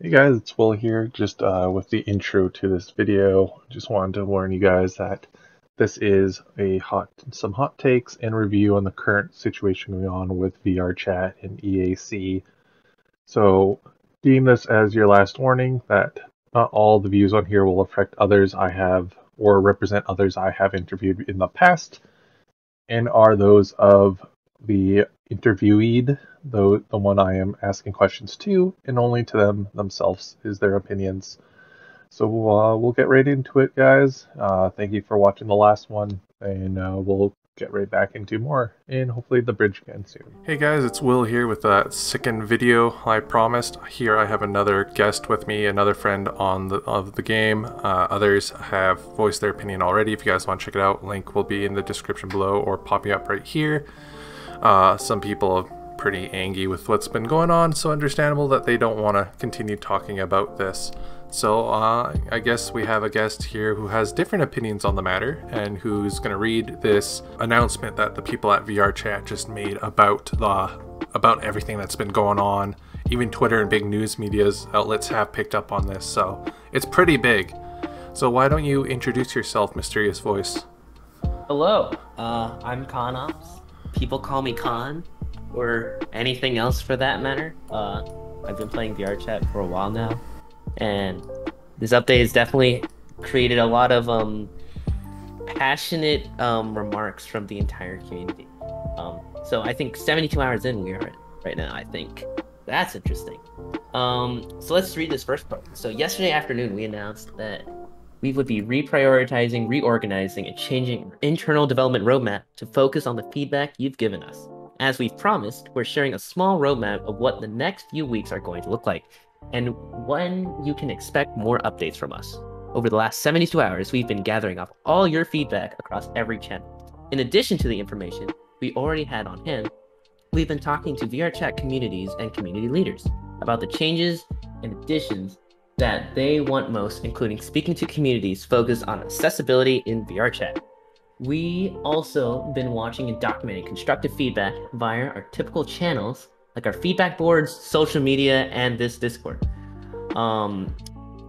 Hey guys, it's Will here, just with the intro to this video. Just wanted to warn you guys that this is some hot takes and review on the current situation going on with VR chat and EAC. So deem this as your last warning that not all the views on here will affect others I have or represent others I have interviewed in the past, and are those of the interviewee, the one I am asking questions to, and only to them themselves is their opinions. So we'll get right into it, guys. Thank you for watching the last one, and we'll get right back into more, and hopefully the bridge again soon. Hey guys, it's Will here with that second video I promised. Here I have another guest with me, another friend of the game. Others have voiced their opinion already. If you guys want to check it out, link will be in the description below or popping up right here. Some people are pretty angry with what's been going on, so understandable that they don't want to continue talking about this. So I guess we have a guest here who has different opinions on the matter and who's going to read this announcement that the people at VR Chat just made about everything that's been going on. Even Twitter and big news media's outlets have picked up on this, so it's pretty big. So why don't you introduce yourself, mysterious voice? Hello, I'm ConOps. People call me Con, or anything else for that matter. I've been playing VR Chat for a while now, and this update has definitely created a lot of passionate remarks from the entire community. So I think 72 hours in we are right now. I think that's interesting. So let's read this first part. So yesterday afternoon we announced that we would be reprioritizing, reorganizing, and changing our internal development roadmap to focus on the feedback you've given us. As we've promised, we're sharing a small roadmap of what the next few weeks are going to look like, and when you can expect more updates from us. Over the last 72 hours, we've been gathering up all your feedback across every channel. In addition to the information we already had on hand, we've been talking to VR Chat communities and community leaders about the changes and additions that they want most, including speaking to communities focused on accessibility in VR Chat. We also been watching and documenting constructive feedback via our typical channels, like our feedback boards, social media, and this Discord.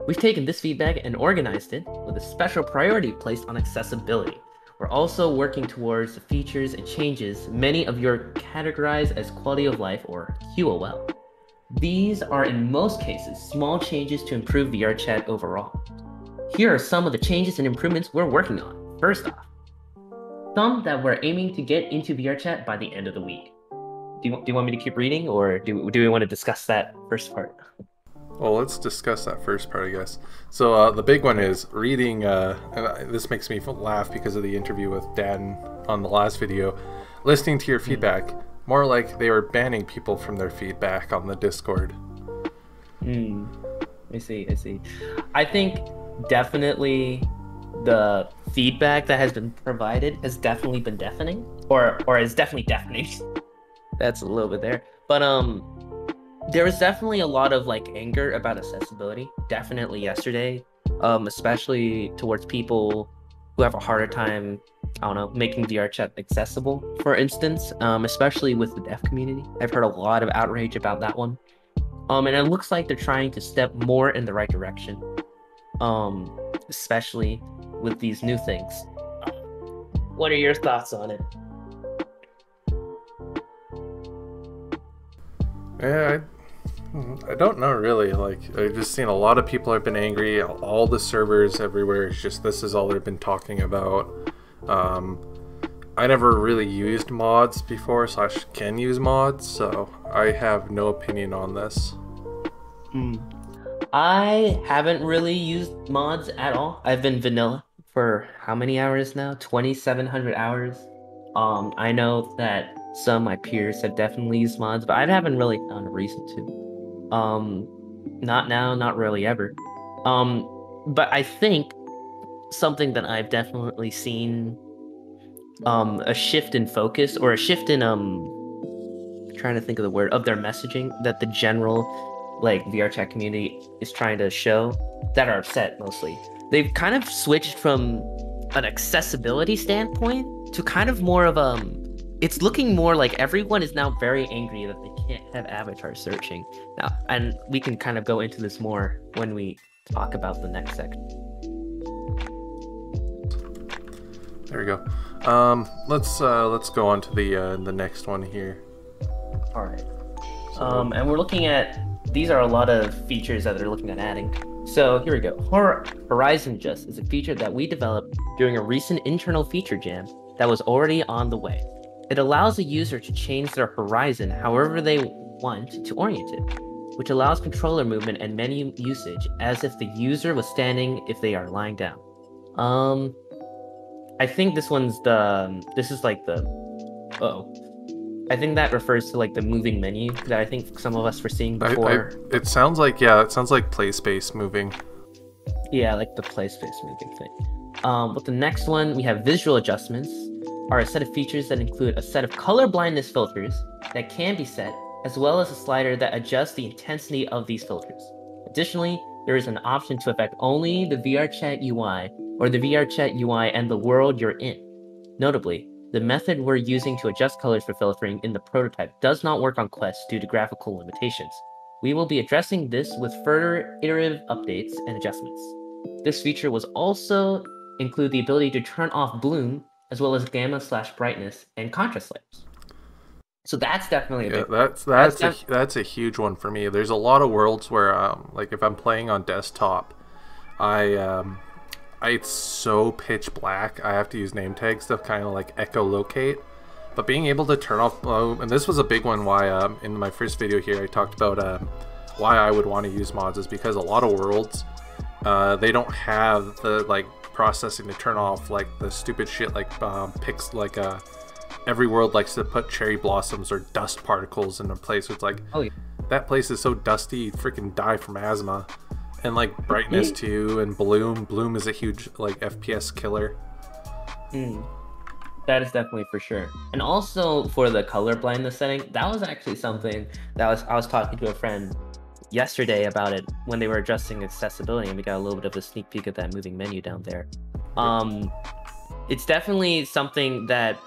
We've taken this feedback and organized it with a special priority placed on accessibility. We're also working towards the features and changes many of you categorize as quality of life or QOL. These are in most cases small changes to improve VR Chat overall. Here are some of the changes and improvements we're working on. First off, some that we're aiming to get into VR Chat by the end of the week. Do you want me to keep reading, or do we want to discuss that first part? Well, let's discuss that first part, I guess. So the big one is reading, and this makes me laugh because of the interview with Dan on the last video, listening to your feedback. More like they were banning people from their feedback on the Discord. I see. I think definitely the feedback that has been provided has definitely been deafening, or is definitely deafening. That's a little bit there. But there was definitely a lot of anger about accessibility. Definitely yesterday, especially towards people who have a harder time, I don't know, making VR Chat accessible, for instance, especially with the deaf community. I've heard a lot of outrage about that one. And it looks like they're trying to step more in the right direction, especially with these new things. What are your thoughts on it? Yeah, I don't know really. I've just seen a lot of people have been angry. All the servers everywhere, it's just this is all they've been talking about. I never really used mods before, so I can use mods, so I have no opinion on this. I haven't really used mods at all. I've been vanilla for how many hours now? 2,700 hours. I know that some of my peers have definitely used mods, but I haven't really found a reason to. Not now, not really ever. But I think something that I've definitely seen a shift in focus, or a shift in trying to think of the word, of their messaging that the general VR Chat community is trying to show, that are upset mostly. They've kind of switched from an accessibility standpoint to kind of more of it's looking more like everyone is now very angry that they can't have avatar searching now, and we can kind of go into this more when we talk about the next section. There we go. Let's go on to the next one here. All right. And we're looking at, these are a lot of features that they're looking at adding. So here we go. Horizon Adjust is a feature that we developed during a recent internal feature jam that was already on the way. It allows a user to change their horizon however they want to orient it, which allows controller movement and menu usage as if the user was standing if they are lying down. I think this one's this is like the, I think that refers to like the moving menu that I think some of us were seeing before. It sounds like, yeah, it sounds like play space moving. Yeah, like the play space moving thing. But the next one, we have visual adjustments, are a set of features that include a set of color blindness filters that can be set, as well as a slider that adjusts the intensity of these filters. Additionally, there is an option to affect only the VRChat UI or the VRChat UI and the world you're in. Notably, the method we're using to adjust colors for filtering in the prototype does not work on Quest due to graphical limitations. We will be addressing this with further iterative updates and adjustments. This feature was also include the ability to turn off bloom, as well as gamma/brightness and contrast layers. So that's definitely a big, that's a huge one for me. There's a lot of worlds where like if I'm playing on desktop, it's so pitch black. I have to use name tags to kind of like echolocate. But being able to turn off bloom, and this was a big one why in my first video here I talked about why I would want to use mods, is because a lot of worlds they don't have the like processing to turn off like the stupid shit like picks like every world likes to put cherry blossoms or dust particles in a place. It's like, oh yeah, that place is so dusty you'd freaking die from asthma. And like brightness too, and bloom is a huge like FPS killer. That is definitely for sure. And also for the color blindness setting, that was actually something that I was talking to a friend yesterday about it when they were adjusting accessibility, and we got a little bit of a sneak peek at that moving menu down there. It's definitely something that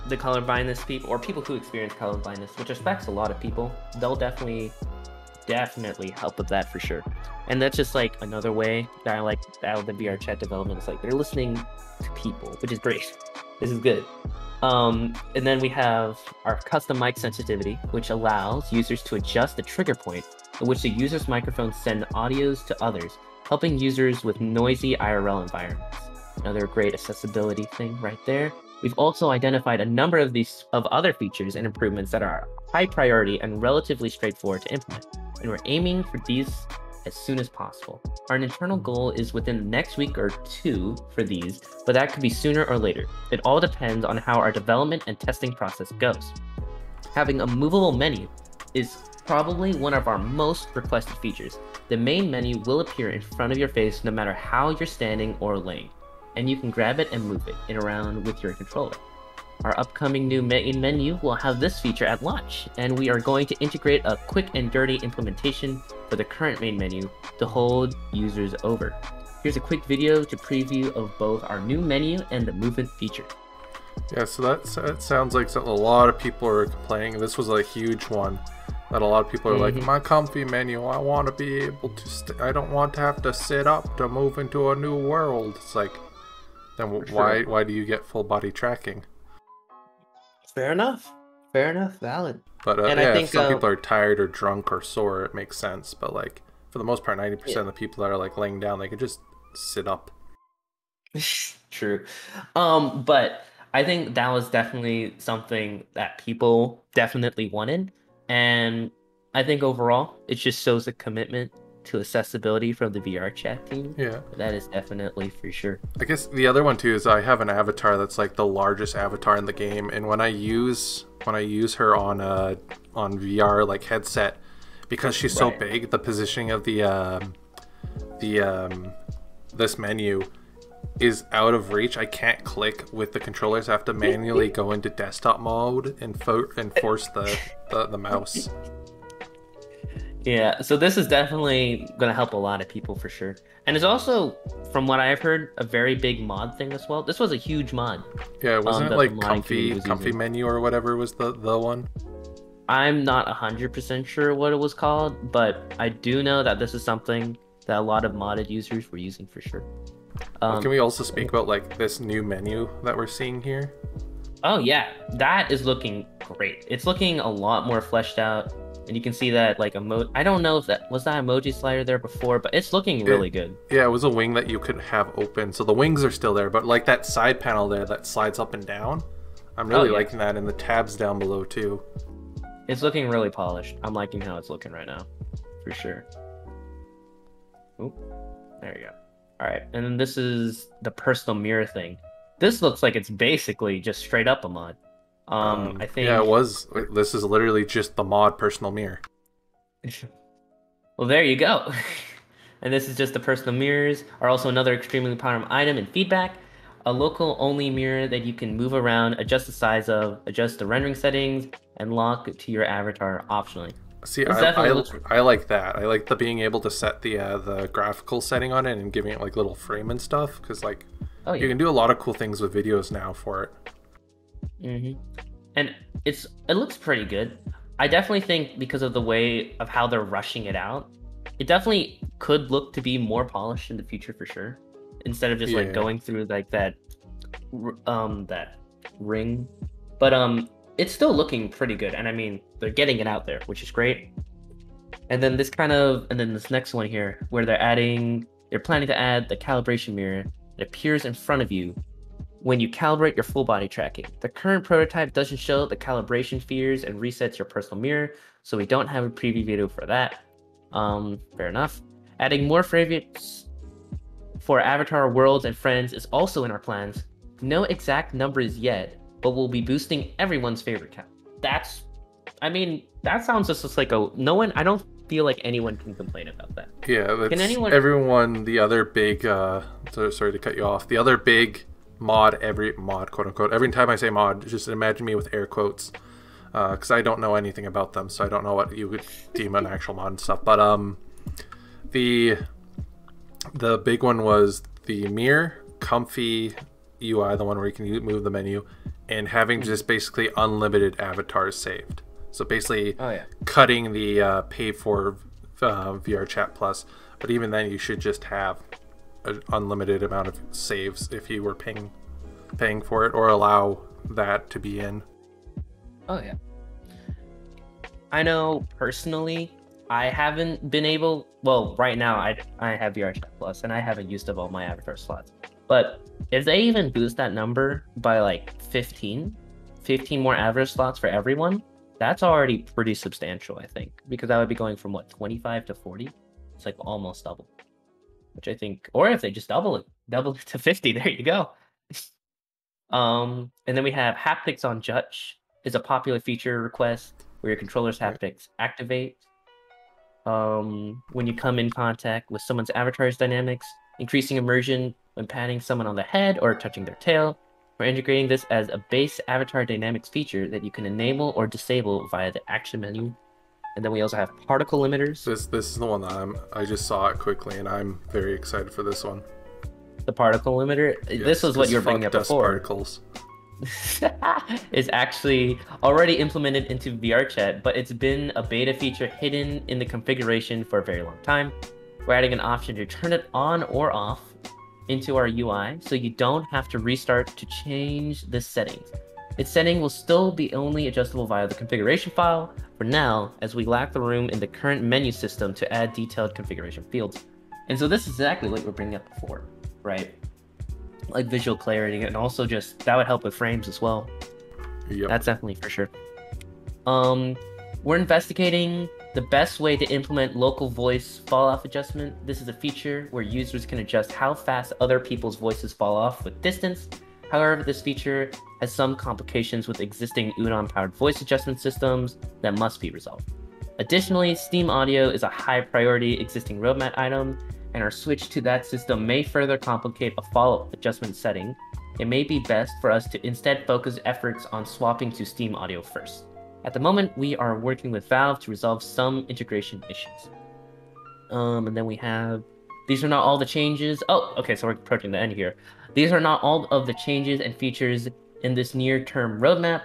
the color blindness people, or people who experience color blindness, which affects a lot of people, they'll definitely help with that for sure. And that's just like another way that I like out of the VRChat development. It's like they're listening to people, which is great. This is good. And then we have our custom mic sensitivity, which allows users to adjust the trigger point at which the user's microphones send audios to others, helping users with noisy IRL environments. Another great accessibility thing right there. We've also identified a number of other features and improvements that are high priority and relatively straightforward to implement, and we're aiming for these as soon as possible. Our internal goal is within the next week or two for these, but that could be sooner or later. It all depends on how our development and testing process goes. Having a movable menu is probably one of our most requested features. The main menu will appear in front of your face no matter how you're standing or laying, and you can grab it and move it around with your controller. Our upcoming new main menu will have this feature at launch, and we are going to integrate a quick and dirty implementation for the current main menu to hold users over. Here's a quick video to preview of both our new menu and the movement feature. Yeah, so that sounds like something a lot of people are complaining. This was a huge one that a lot of people are like, my comfy menu, I want to be able to, I don't want to have to sit up to move into a new world. It's like, then why do you get full body tracking? Fair enough, valid. But yeah, I think, if some people are tired or drunk or sore, it makes sense. But like for the most part, 90% of the people that are like laying down, they could just sit up. True. But I think that was definitely something that people definitely wanted, and I think overall it just shows a commitment to accessibility from the VRChat team. Yeah, that is definitely for sure. I guess the other one too is I have an avatar that's like the largest avatar in the game, and when I use her on VR like headset, because she's so big, the positioning of this menu is out of reach. I can't click with the controllers. I have to manually go into desktop mode and force the mouse. Yeah, so this is definitely gonna help a lot of people for sure. And it's also, from what I've heard, a very big mod thing as well. This was a huge mod. Yeah, wasn't it That the like modding community was comfy using. menu or whatever was the one? I'm not 100% sure what it was called, but I do know that this is something that a lot of modded users were using for sure. Can we also speak about like this new menu that we're seeing here? Oh yeah, that is looking great. It's looking a lot more fleshed out, and you can see that like I don't know if that was that emoji slider there before, but it's looking really good. Yeah, it was a wing that you could have open, so the wings are still there, but like that side panel there that slides up and down, I'm really liking that, and the tabs down below too. It's looking really polished. I'm liking how it's looking right now, for sure. Oop, there you go. All right, and then this is the personal mirror thing. This looks like it's basically just straight up a mod. I think. Yeah, it was. This is literally just the mod personal mirror. Well, there you go. And this is just the personal mirrors. Are also another extremely powerful item in feedback. A local only mirror that you can move around, adjust the size of, adjust the rendering settings, and lock to your avatar optionally. See, I like that. I like the being able to set the graphical setting on it and giving it like little frame and stuff, because like you can do a lot of cool things with videos now for it. And it looks pretty good. I definitely think because of the way of how they're rushing it out, it definitely could look to be more polished in the future for sure. Instead of just like going through like that ring, but it's still looking pretty good, and I mean they're getting it out there, which is great. And then this next one here, where they're planning to add the calibration mirror that appears in front of you when you calibrate your full body tracking. The current prototype doesn't show the calibration features and resets your personal mirror, so we don't have a preview video for that. Fair enough. Adding more favorites for avatar worlds and friends is also in our plans. No exact numbers yet, but we'll be boosting everyone's favorite count. That sounds just like I don't feel like anyone can complain about that. Yeah, everyone, the other big, sorry to cut you off, the other big mod, quote unquote, every time I say mod, just imagine me with air quotes, because I don't know anything about them, so I don't know what you would deem an actual mod and stuff, but the big one was the mirror, comfy UI, the one where you can move the menu, and having just basically unlimited avatars saved. So basically cutting the pay for VR Chat Plus, but even then you should just have an unlimited amount of saves if you were paying for it, or allow that to be in. Oh yeah. I know personally, I haven't been able, well, right now I have VR Chat Plus and I haven't used up all my avatar slots. But if they even boost that number by like 15 more avatar slots for everyone, that's already pretty substantial, I think. Because that would be going from what, 25 to 40? It's like almost double. Which I think, or if they just double it to 50, there you go. And then we have haptics on Judge is a popular feature request where your controller's haptics activate when you come in contact with someone's avatar's dynamics, increasing immersion when patting someone on the head or touching their tail. We're integrating this as a base avatar dynamics feature that you can enable or disable via the action menu. And then we also have particle limiters. This is the one that I just saw it quickly, and I'm very excited for this one. The particle limiter. Yes, this was what you were bringing up before. Particles. Is actually already implemented into VR Chat, but it's been a beta feature hidden in the configuration for a very long time. We're adding an option to turn it on or off into our UI, so you don't have to restart to change the settings. Its setting will still be only adjustable via the configuration file for now, as we lack the room in the current menu system to add detailed configuration fields. And so this is exactly what we were bringing up before, right? Like visual clarity, and also just that would help with frames as well. Yep. That's definitely for sure. We're investigating the best way to implement local voice fall off adjustment. This is a feature where users can adjust how fast other people's voices fall off with distance. However, this feature has some complications with existing Udon-powered voice adjustment systems that must be resolved. Additionally, Steam Audio is a high priority existing roadmap item, and our switch to that system may further complicate a follow-up adjustment setting. It may be best for us to instead focus efforts on swapping to Steam Audio first. At the moment, we are working with Valve to resolve some integration issues. And then we have, these are not all the changes. Oh, okay, so we're approaching the end here. These are not all of the changes and features in this near-term roadmap.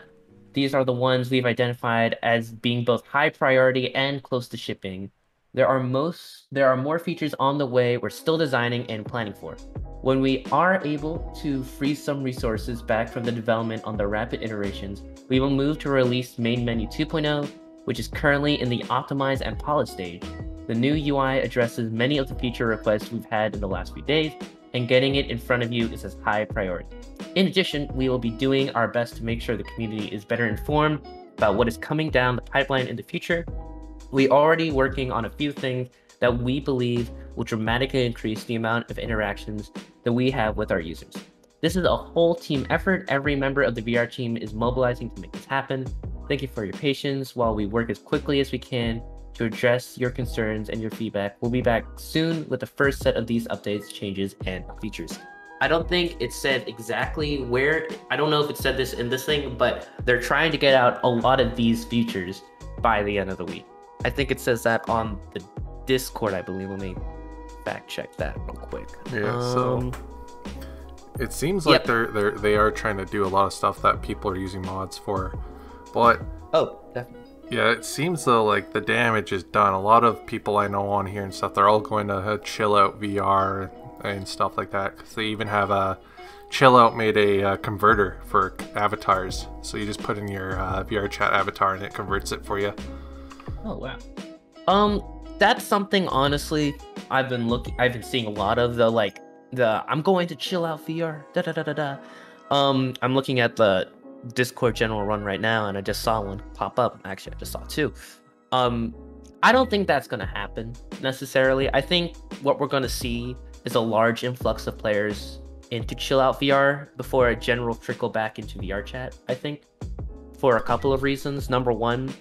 These are the ones we've identified as being both high priority and close to shipping. There are more features on the way we're still designing and planning for. When we are able to freeze some resources back from the development on the rapid iterations, we will move to release Main Menu 2.0, which is currently in the optimize and polish stage. The new UI addresses many of the feature requests we've had in the last few days, and getting it in front of you is a high priority. In addition, we will be doing our best to make sure the community is better informed about what is coming down the pipeline in the future. We're already working on a few things that we believe will dramatically increase the amount of interactions that we have with our users. This is a whole team effort. Every member of the VR team is mobilizing to make this happen. Thank you for your patience while we work as quickly as we can to address your concerns and your feedback. We'll be back soon with the first set of these updates, changes, and features. I don't think it said exactly where, I don't know if it said this in this thing, but they're trying to get out a lot of these features by the end of the week. I think it says that on the Discord, I believe. Let me fact check that real quick. Yeah, so it seems like they are trying to do a lot of stuff that people are using mods for, but definitely. Yeah, it seems though like the damage is done. A lot of people I know on here and stuff, they're all going to chill out VR and stuff like that, because they even have a chill out made a converter for avatars, so you just put in your VR chat avatar and it converts it for you. Oh wow. That's something, honestly, I've been seeing a lot of the I'm going to chill out VR I'm looking at the Discord general run right now, and I just saw one pop up. Actually, I just saw two. I don't think that's going to happen necessarily. I think what we're going to see is a large influx of players into chill out VR before a general trickle back into VR chat, I think, for a couple of reasons. Number one,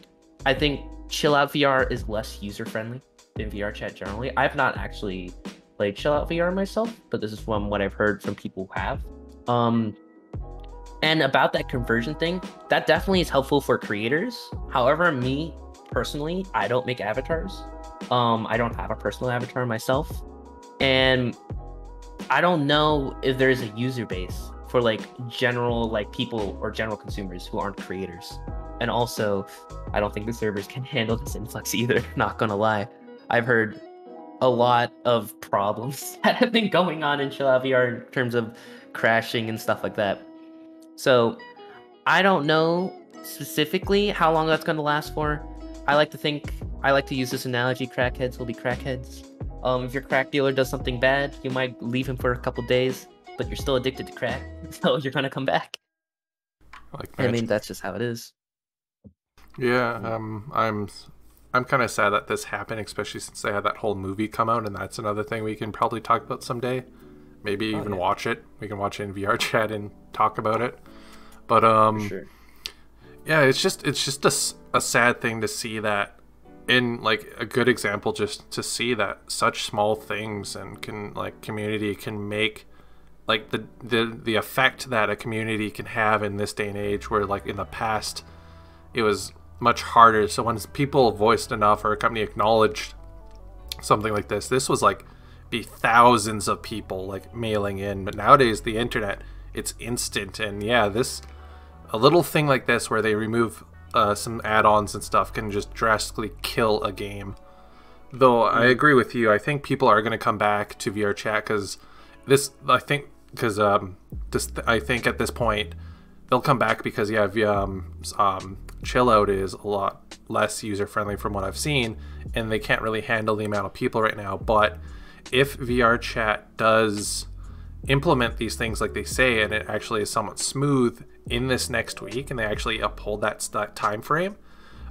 I think chill out VR is less user friendly than VR chat generally. I've not actually played chill out VR myself, but this is from what I've heard from people who have. And about that conversion thing, that definitely is helpful for creators. However, me personally, I don't make avatars. I don't have a personal avatar myself. And I don't know if there's a user base for general people or general consumers who aren't creators. And also, I don't think the servers can handle this influx either, not gonna lie. I've heard a lot of problems that have been going on in Chill Out VR in terms of crashing and stuff like that. So I don't know specifically how long that's going to last for. I like to use this analogy, crackheads will be crackheads. If your crack dealer does something bad, you might leave him for a couple days, but you're still addicted to crack, so you're going to come back. I mean, that's just how it is. Yeah, I'm kind of sad that this happened, especially since they had that whole movie come out, and that's another thing we can probably talk about someday. Maybe even watch it. We can watch it in VR chat and talk about it. But For sure. Yeah, it's just a sad thing to see that, in a good example, just to see that such small things and community can make the effect that a community can have in this day and age, where in the past it was much harder. So when people voiced enough or a company acknowledged something like this was be thousands of people mailing in. But nowadays the internet, it's instant, and yeah, a little thing like this where they remove some add-ons and stuff can just drastically kill a game. Though I agree with you, I think people are going to come back to VR chat I think at this point they'll come back because chill out is a lot less user friendly from what I've seen, and they can't really handle the amount of people right now. But if VR chat does implement these things like they say, and it actually is somewhat smooth in this next week, and they actually uphold that time frame,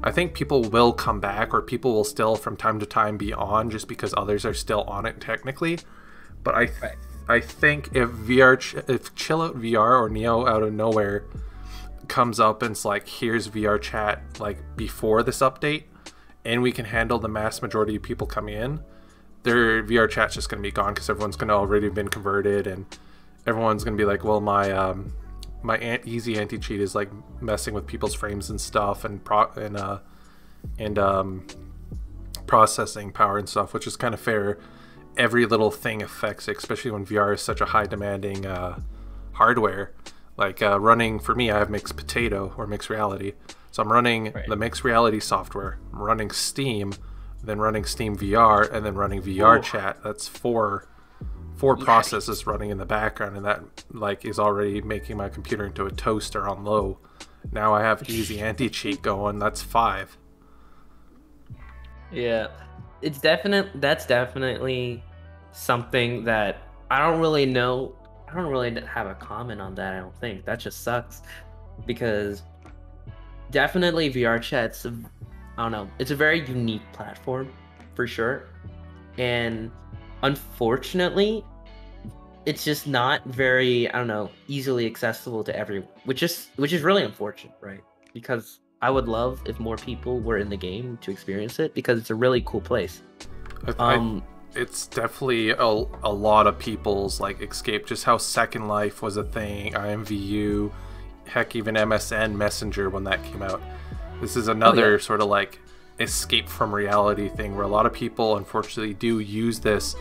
I think people will come back, or people will still from time to time be on just because others are still on it technically. But I think if Chill Out VR or Neo out of nowhere comes up and it's here's VR chat before this update, and we can handle the mass majority of people coming in, their VR chat's just going to be gone because everyone's going to already have been converted, and everyone's going to be well, easy anti-cheat is like messing with people's frames and stuff, and processing power and stuff, which is kind of fair. Every little thing affects it, especially when VR is such a high demanding hardware. Like running, for me, I have mixed potato or mixed reality. So I'm running the mixed reality software, I'm running Steam, then running Steam VR, and then running VR chat. That's four processes running in the background, and that like is already making my computer into a toaster on low. Now I have easy anti-cheat going. That's 5. Yeah, that's definitely something that I don't really know. I don't really have a comment on that. I don't think that just sucks, because definitely VR chat's, I don't know, it's a very unique platform for sure, and unfortunately it's just not very, I don't know, easily accessible to everyone, which is really unfortunate, right? Because I would love if more people were in the game to experience it, because it's a really cool place. It's definitely a lot of people's like escape, just how Second Life was a thing, IMVU, heck, even MSN Messenger when that came out. This is another sort of like escape from reality thing, where a lot of people unfortunately do use this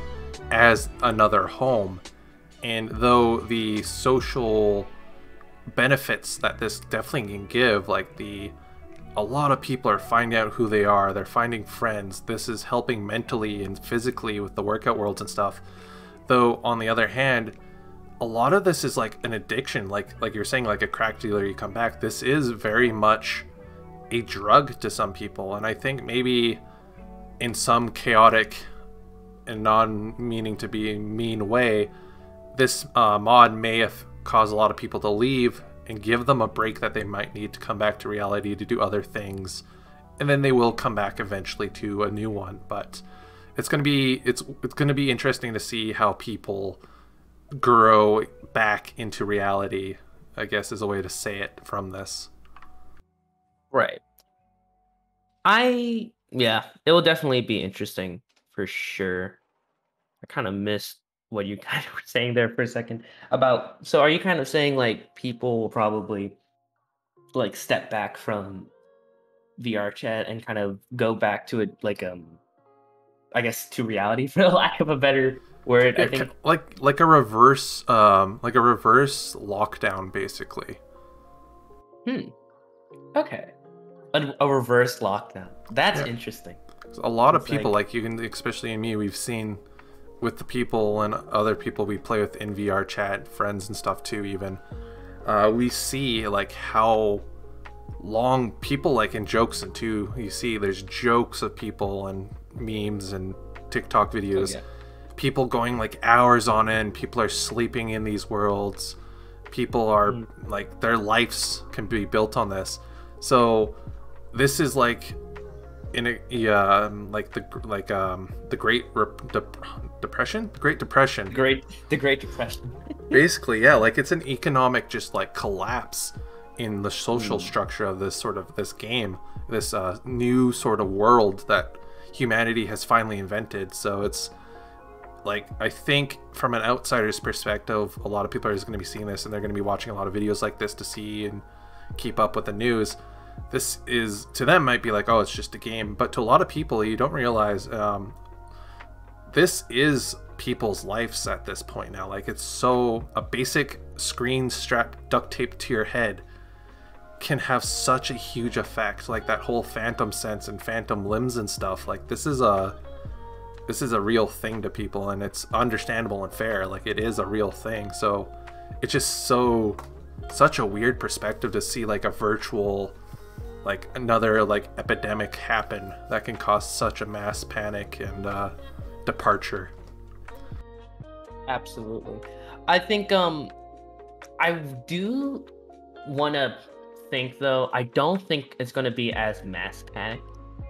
as another home. And though the social benefits that this definitely can give, like a lot of people are finding out who they are, they're finding friends, this is helping mentally and physically with the workout worlds and stuff. Though on the other hand, a lot of this is like an addiction, like you're saying, like a crack dealer, you come back. This is very much a drug to some people, and I think maybe in some chaotic and non-meaning to be mean way, this mod may have caused a lot of people to leave and give them a break that they might need to come back to reality to do other things, and then they will come back eventually to a new one. But it's gonna be interesting to see how people grow back into reality, I guess is a way to say it, from this. Right. Yeah, it will definitely be interesting for sure. I kind of missed what you kind of were saying there for a second about, so are you kind of saying like people will probably like step back from VR chat and kind of go back to it, like I guess to reality, for lack of a better word? Yeah, I think like a reverse lockdown basically. Okay. A reverse lockdown. That's interesting. A lot of people, like you can, especially in me, we've seen with the people and other people we play with in VR chat, friends and stuff too, even we see like how long people, like in jokes and too, you see there's jokes of people and memes and TikTok videos, people going like hours on end, people are sleeping in these worlds, people are like, their lives can be built on this. So this is like in a the Great Depression. Basically, yeah, like it's an economic just like collapse in the social structure of this sort of this game, this new sort of world that humanity has finally invented. So it's like, I think from an outsider's perspective, a lot of people are just going to be seeing this and they're going to be watching a lot of videos like this to see and keep up with the news. This is, to them, might be like, oh, it's just a game, but to a lot of people, you don't realize this is people's lives at this point now. Like, it's so, a basic screen strap duct taped to your head can have such a huge effect. Like that whole phantom sense and phantom limbs and stuff, like this is a real thing to people, and it's understandable and fair. Like, it is a real thing. So it's just such a weird perspective to see like a virtual, like another like epidemic happen that can cause such a mass panic and departure. Absolutely. I think I do want to think, though, I don't think it's going to be as mass panic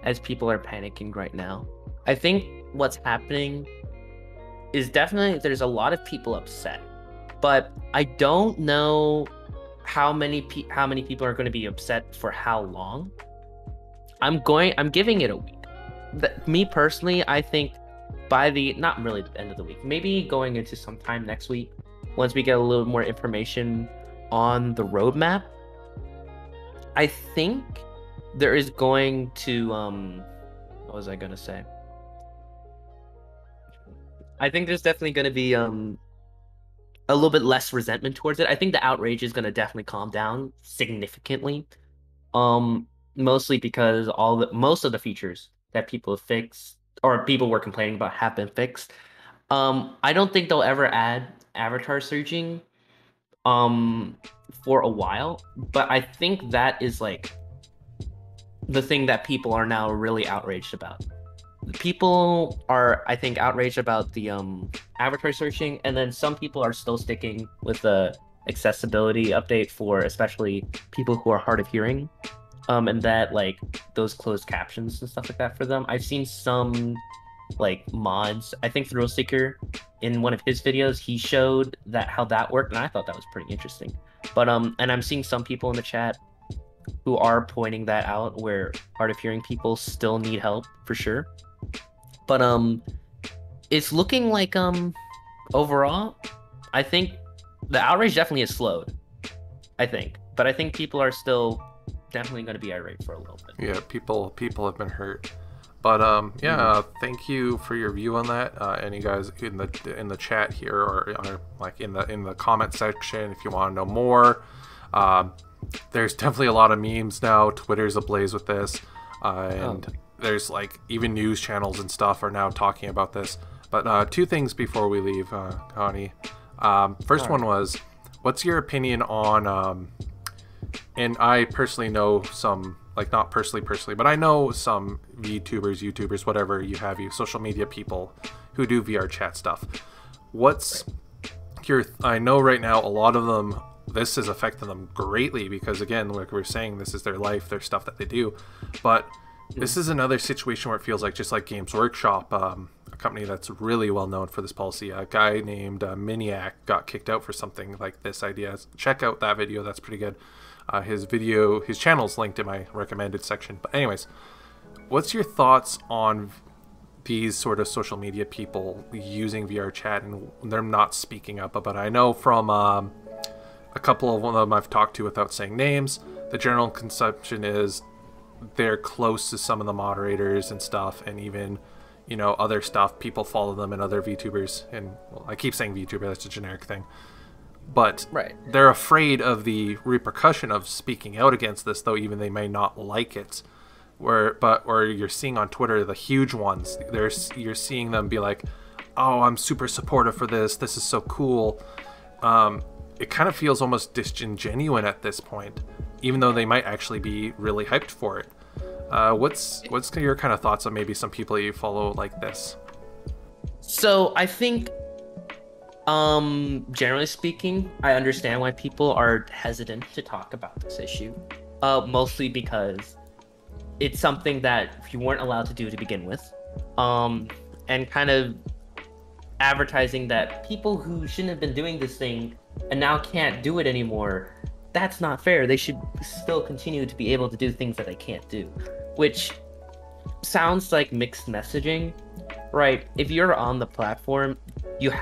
as people are panicking right now. I think what's happening is definitely there's a lot of people upset, but I don't know how many people are going to be upset for how long. I'm giving it a week. Me personally, I think by not really the end of the week, maybe going into sometime next week, once we get a little more information on the roadmap, I think there is going to what was I gonna say? I think there's definitely gonna be a little bit less resentment towards it. I think the outrage is gonna definitely calm down significantly. Mostly because most of the features that people have fixed or people were complaining about have been fixed. I don't think they'll ever add avatar searching for a while, but I think that is like the thing that people are now really outraged about. People are, I think, outraged about the avatar searching, and then some people are still sticking with the accessibility update for especially people who are hard of hearing, and that like those closed captions and stuff like that for them. I've seen some like mods. I think Thrillseeker in one of his videos he showed that how that worked, and I thought that was pretty interesting. But and I'm seeing some people in the chat who are pointing that out, where hard of hearing people still need help for sure. But it's looking like overall, I think the outrage definitely has slowed, I think. But I think people are still definitely going to be irate for a little bit. Yeah, people have been hurt. But yeah, thank you for your view on that. And you guys in the chat here, or like in the comment section, if you want to know more. There's definitely a lot of memes now. Twitter's ablaze with this, and there's like even news channels and stuff are now talking about this. But two things before we leave, Connie. First one was, what's your opinion on? And I personally know some, like not personally, but I know some YouTubers, whatever you have, social media people who do VR chat stuff. What's your? I know right now a lot of them, this is affecting them greatly because, again, like we were saying, this is their life, their stuff that they do. But this is another situation where it feels like, just like Games Workshop, a company that's really well known for this policy, a guy named Miniac got kicked out for something like this idea. Check out that video, that's pretty good. His channel's linked in my recommended section. But anyways, what's your thoughts on these sort of social media people using VR chat and they're not speaking up about it? I know from a couple of them I've talked to, without saying names, the general conception is they're close to some of the moderators and stuff, and even, you know, other stuff. People follow them and other VTubers, and well, I keep saying VTuber, that's a generic thing. But they're afraid of the repercussion of speaking out against this, though even they may not like it. Or you're seeing on Twitter the huge ones. You're seeing them be like, "Oh, I'm super supportive for this. This is so cool." It kind of feels almost disingenuous at this point, even though they might actually be really hyped for it. What's your kind of thoughts on maybe some people you follow like this? So I think, generally speaking, I understand why people are hesitant to talk about this issue. Mostly because it's something that you weren't allowed to do to begin with. And kind of advertising that people who shouldn't have been doing this thing and now can't do it anymore, that's not fair. They should still continue to be able to do things that they can't do, which sounds like mixed messaging, right? If you're on the platform, you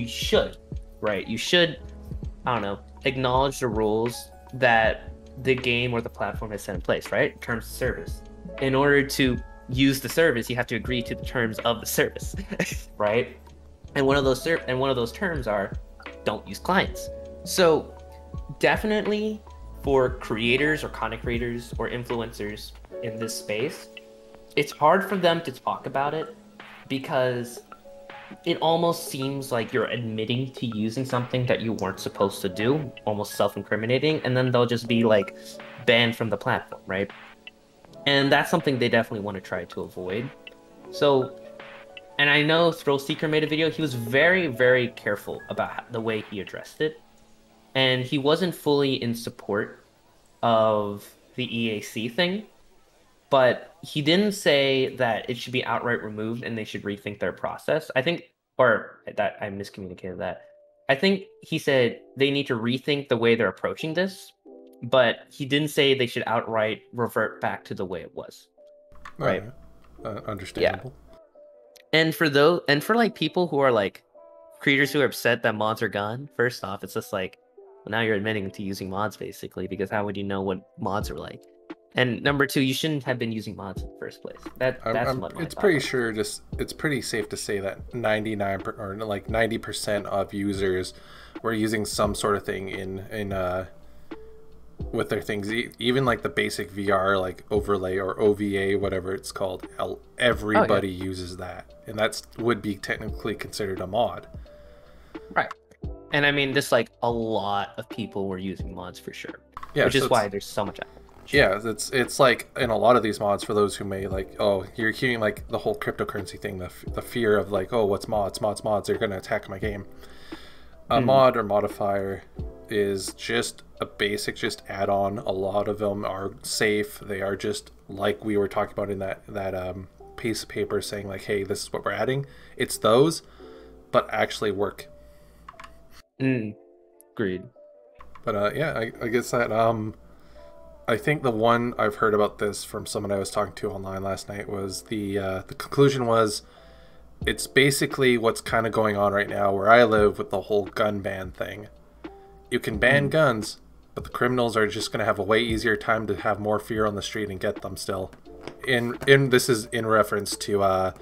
should, I don't know, acknowledge the rules that the game or the platform has set in place, right? Terms of service. In order to use the service, you have to agree to the terms of the service, right? And one of those terms are don't use clients. So definitely for creators or content creators or influencers in this space, it's hard for them to talk about it because it almost seems like you're admitting to using something that you weren't supposed to do, almost self-incriminating, and then they'll just be like banned from the platform, right? And that's something they definitely want to try to avoid. So, and I know Thrillseeker made a video. He was very, very careful about the way he addressed it. And he wasn't fully in support of the EAC thing, but he didn't say that it should be outright removed and they should rethink their process. I think, or that I miscommunicated that. I think he said they need to rethink the way they're approaching this, but he didn't say they should outright revert back to the way it was. Right? Understandable. Yeah. And for like people who are like creators who are upset that mods are gone, first off, it's just like, Well, now you're admitting to using mods basically, because how would you know what mods are like? And number two, you shouldn't have been using mods in the first place. That's what my it's thought pretty was. sure it's pretty safe to say that 99 or like 90% of users were using some sort of thing in with their things. Even like the basic VR like overlay or OVA, whatever it's called, everybody uses that, and that's would be technically considered a mod. Right. And I mean, just like a lot of people were using mods for sure. Yeah, which so is why there's so much. Yeah, it's like in a lot of these mods, for those who may like, oh, you're hearing like the whole cryptocurrency thing, the fear of like, oh, what's mods, they're gonna attack my game. A mod or modifier is just a basic just add-on. A lot of them are safe. They are just like we were talking about in that piece of paper saying like, hey, this is what we're adding. It's those, but actually work. Agreed. But yeah, I guess that I think the one I've heard about this from someone I was talking to online last night was the conclusion was it's basically what's kind of going on right now where I live with the whole gun ban thing. You can ban guns, but the criminals are just going to have a way easier time to have more fear on the street and get them still. In this is in reference to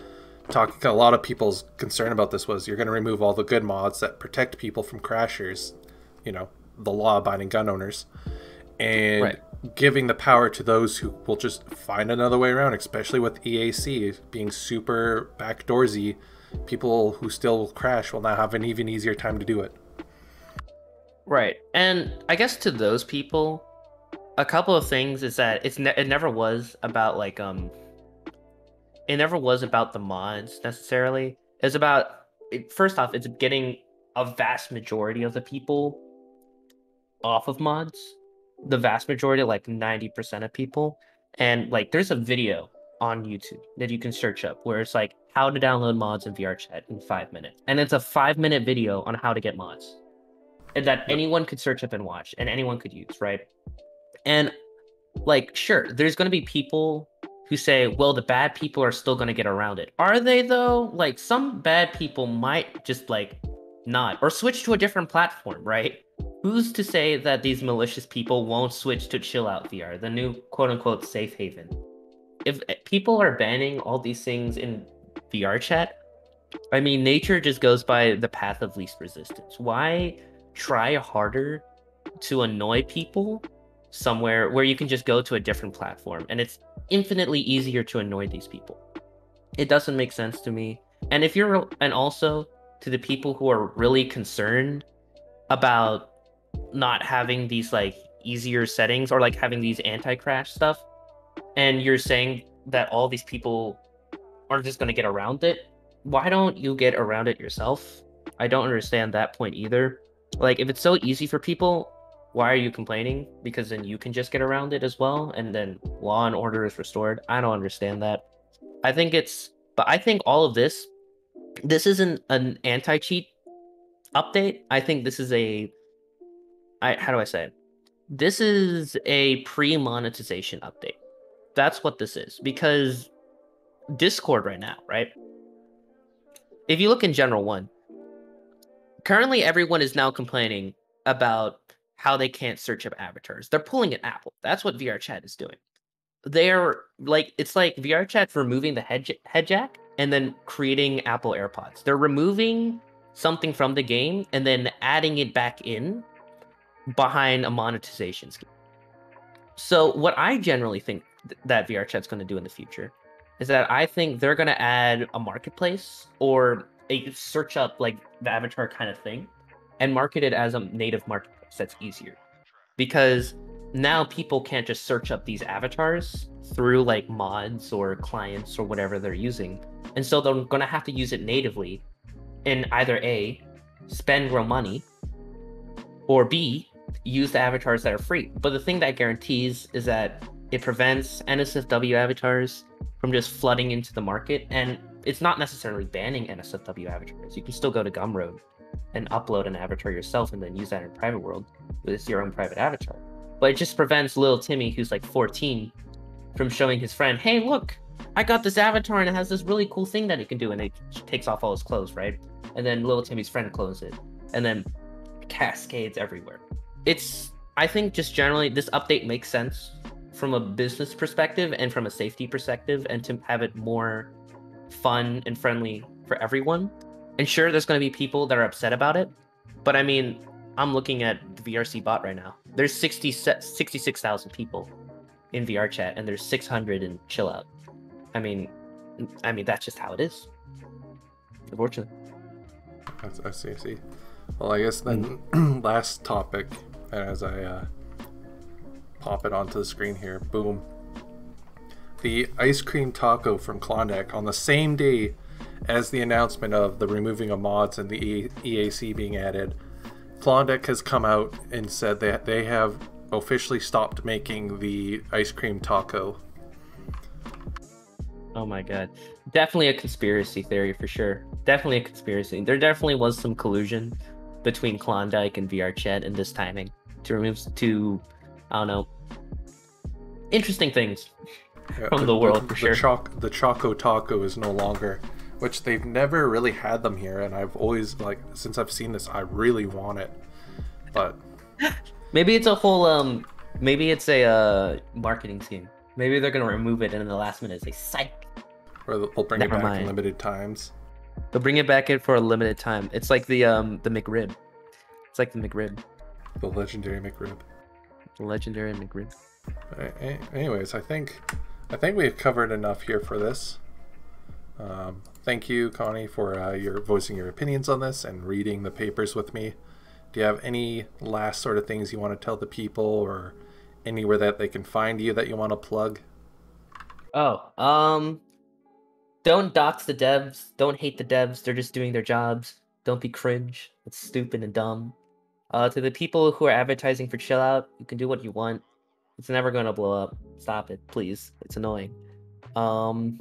talking. A lot of people's concern about this was you're going to remove all the good mods that protect people from crashers, you know, the law-abiding gun owners, and giving the power to those who will just find another way around, especially with EAC being super backdoorsy. People who still crash will now have an even easier time to do it. Right. And I guess to those people, a couple of things is that it never was about like it never was about the mods necessarily. It's about first off, it's getting a vast majority of the people off of mods. The vast majority, like 90% of people. And like there's a video on YouTube that you can search up where it's like how to download mods in VRChat in 5 minutes. And it's a 5-minute video on how to get mods. And that anyone could search up and watch and anyone could use, right? And like sure, there's gonna be people who say, well, the bad people are still gonna get around it. Are they though? Like some bad people might just like not or switch to a different platform, right? Who's to say that these malicious people won't switch to Chill Out VR, the new quote-unquote safe haven? If people are banning all these things in VR chat, I mean, nature just goes by the path of least resistance. Why try harder to annoy people somewhere where you can just go to a different platform and it's infinitely easier to annoy these people? It doesn't make sense to me. And if you're, and also to the people who are really concerned about not having these like easier settings or like having these anti-crash stuff, and you're saying that all these people are just going to get around it, why don't you get around it yourself? I don't understand that point either. Like if it's so easy for people, why are you complaining? Because then you can just get around it as well and then law and order is restored. I don't understand that. I think all of this isn't an anti-cheat update. I think this is how do I say it? This is a pre-monetization update. That's what this is. Because Discord right now, right? If you look in General 1, currently everyone is now complaining about how they can't search up avatars. They're pulling at Apple. That's what VRChat is doing. They're like, it's like VRChat removing the head jack and then creating Apple AirPods. They're removing something from the game and then adding it back in behind a monetization scheme. So what I generally think that VRChat's going to do in the future is that I think they're going to add a marketplace or a search up like the avatar kind of thing and market it as a native marketplace that's easier. Because now people can't just search up these avatars through like mods or clients or whatever they're using. And so they're going to have to use it natively and either A, spend real money, or B, use the avatars that are free. But the thing that guarantees is that it prevents NSFW avatars from just flooding into the market. And it's not necessarily banning NSFW avatars. You can still go to Gumroad and upload an avatar yourself and then use that in private world with your own private avatar. But it just prevents little Timmy, who's like 14, from showing his friend, hey, look, I got this avatar and it has this really cool thing that it can do. And it takes off all his clothes, right? And then little Timmy's friend closes it. And then cascades everywhere. I think just generally this update makes sense from a business perspective and from a safety perspective, and to have it more fun and friendly for everyone. And sure, there's going to be people that are upset about it, but I mean, I'm looking at the VRC bot right now. There's 66,000 people in VR chat, and there's 600 in chill out. I mean, that's just how it is. Unfortunately. I see. Well, I guess then last topic, as I pop it onto the screen here. Boom. The ice cream taco from Klondike on the same day as the announcement of the removing of mods and the EAC being added. Klondike has come out and said that they have officially stopped making the ice cream taco. Oh my god. Definitely a conspiracy theory for sure. Definitely a conspiracy. There definitely was some collusion between Klondike and VRChat in this timing to remove I don't know, interesting things from the world for sure. The Choco Taco is no longer, which they've never really had them here, and I've always, like, since I've seen this, I really want it. But maybe it's a whole maybe it's a marketing scheme. Maybe they're gonna remove it and in the last minute say psych. Or they'll bring it back in limited times. They'll bring it back in for a limited time. It's like the McRib. It's like the McRib. The legendary McRib. The legendary McRib. Anyways, I think we've covered enough here for this. Thank you, Connie, for your voicing your opinions on this and reading the papers with me. Do you have any last sort of things you want to tell the people, or anywhere that they can find you that you want to plug? Don't dox the devs. Don't hate the devs. They're just doing their jobs. Don't be cringe. It's stupid and dumb. To the people who are advertising for chill out, you can do what you want. It's never gonna blow up. Stop it, please. It's annoying. Don't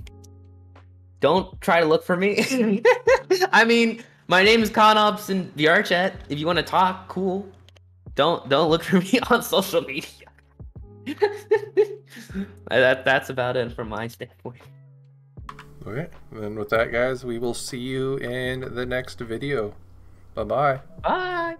try to look for me. I mean, my name is Conops in VR chat. If you want to talk, cool. Don't look for me on social media. That's about it from my standpoint. Okay, then with that, guys, we will see you in the next video. Bye-bye. Bye.